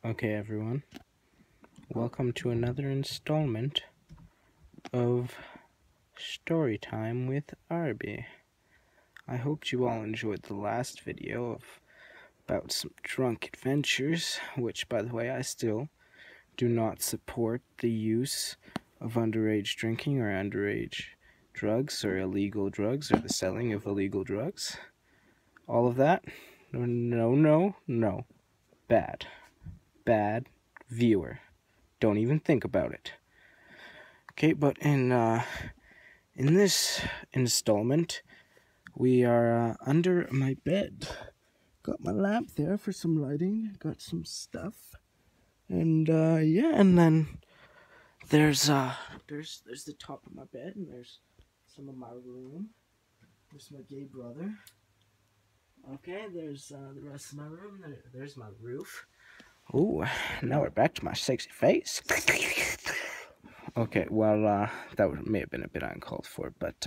Okay, everyone, welcome to another installment of Storytime with Arby. I hope you all enjoyed the last video about some drunk adventures, which, by the way, I still do not support the use of underage drinking or underage drugs or illegal drugs or the selling of illegal drugs. All of that? No. Bad. Bad viewer. Don't even think about it. Okay, but in this installment, we are under my bed. Got my lamp there for some lighting. Got some stuff, and yeah, and then there's the top of my bed, and there's some of my room. There's my gay brother. Okay, there's the rest of my room. There's my roof. Ooh, now we're back to my sexy face. Okay, well, that may have been a bit uncalled for, but,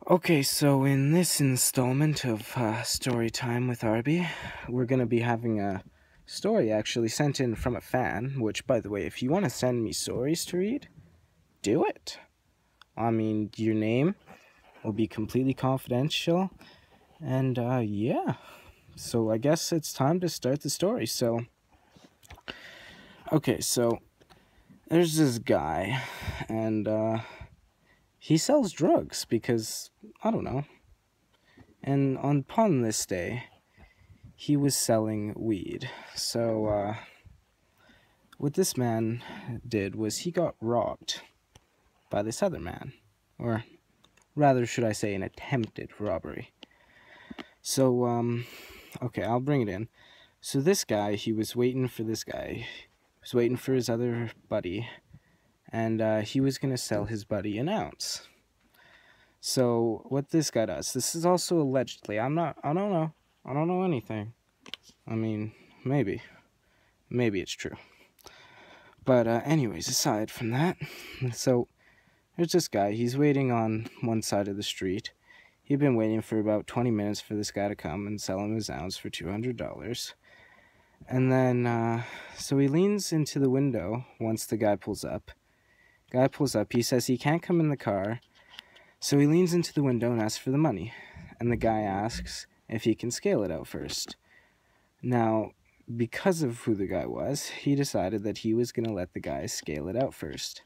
okay, so in this installment of Storytime with Arby, we're going to be having a story actually sent in from a fan, which, by the way, if you want to send me stories to read, do it. I mean, your name will be completely confidential, and, yeah. So I guess it's time to start the story, so... Okay, so there's this guy, and, he sells drugs because, I don't know. And upon this day, he was selling weed. So, what this man did was he got robbed by this other man. Or, rather, should I say, an attempted robbery. So, okay, I'll bring it in. So this guy, he was waiting for this guy. He was waiting for his other buddy. And, he was going to sell his buddy an ounce. So, what this guy does, this is also allegedly, I don't know anything. I mean, maybe it's true. But, anyways, aside from that, so, there's this guy, he's waiting on one side of the street. He'd been waiting for about 20 minutes for this guy to come and sell him his ounce for $200. And then, so he leans into the window once the guy pulls up. He says he can't come in the car. So he leans into the window and asks for the money, and the guy asks if he can scale it out first. Now, because of who the guy was, he decided that he was going to let the guy scale it out first.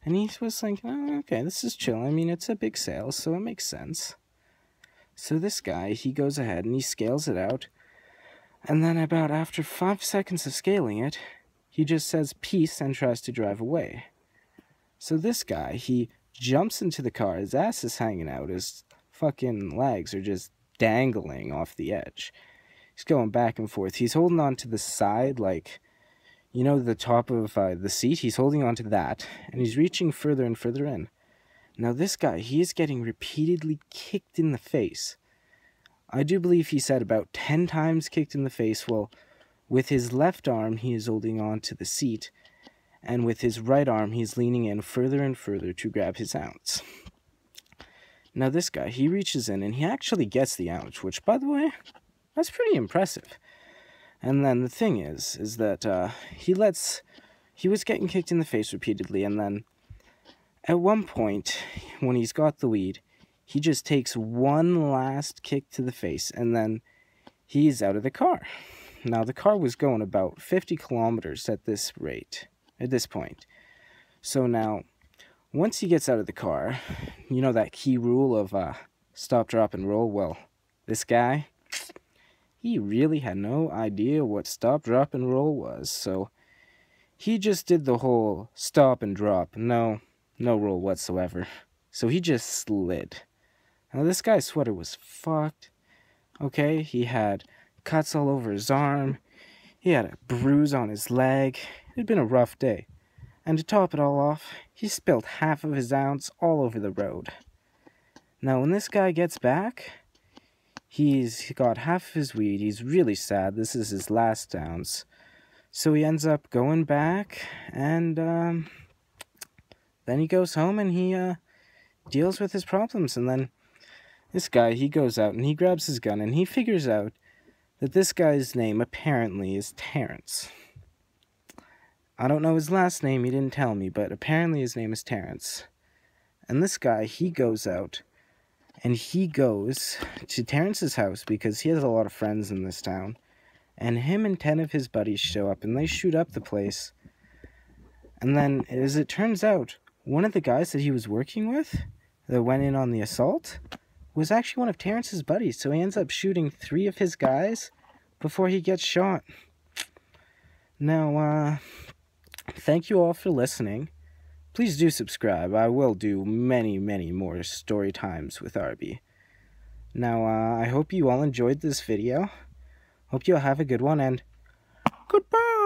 And he was like, oh, okay, this is chill. I mean, it's a big sale, so it makes sense. So this guy, he goes ahead and he scales it out, and then about after 5 seconds of scaling it, he just says peace and tries to drive away. So this guy, he jumps into the car, his ass is hanging out, his fucking legs are just dangling off the edge. He's going back and forth. He's holding on to the side, like, you know, the top of the seat. He's holding on to that, and he's reaching further and further in. Now this guy, he is getting repeatedly kicked in the face. I do believe he said about 10 times kicked in the face. Well, with his left arm, he is holding on to the seat, and with his right arm, he's leaning in further and further to grab his ounce. Now this guy, he reaches in and he actually gets the ounce, which, by the way, that's pretty impressive. And then the thing is that he was getting kicked in the face repeatedly, and then at one point, when he's got the weed, he just takes one last kick to the face, and then he's out of the car. Now, the car was going about 50 kilometers at this point. So now, once he gets out of the car, you know that key rule of stop, drop, and roll? Well, this guy, he really had no idea what stop, drop, and roll was. So he just did the whole stop and drop, no roll whatsoever. So he just slid. Now this guy's sweater was fucked. Okay, he had cuts all over his arm. He had a bruise on his leg. It had been a rough day. And to top it all off, he spilled half of his ounce all over the road. Now, when this guy gets back, he's got half of his weed. He's really sad. This is his last ounce. So he ends up going back, and then he goes home and he deals with his problems. And then this guy, he goes out and he grabs his gun and he figures out that this guy's name apparently is Terrence. I don't know his last name, he didn't tell me, but apparently his name is Terrence. And this guy, he goes out, and he goes to Terrence's house because he has a lot of friends in this town. And him and 10 of his buddies show up, and they shoot up the place. And then, as it turns out, one of the guys that he was working with, that went in on the assault, was actually one of Terrence's buddies. So he ends up shooting 3 of his guys before he gets shot. Now, thank you all for listening. Please do subscribe. I will do many, many more story times with Arby. Now, I hope you all enjoyed this video. Hope you all have a good one, and goodbye!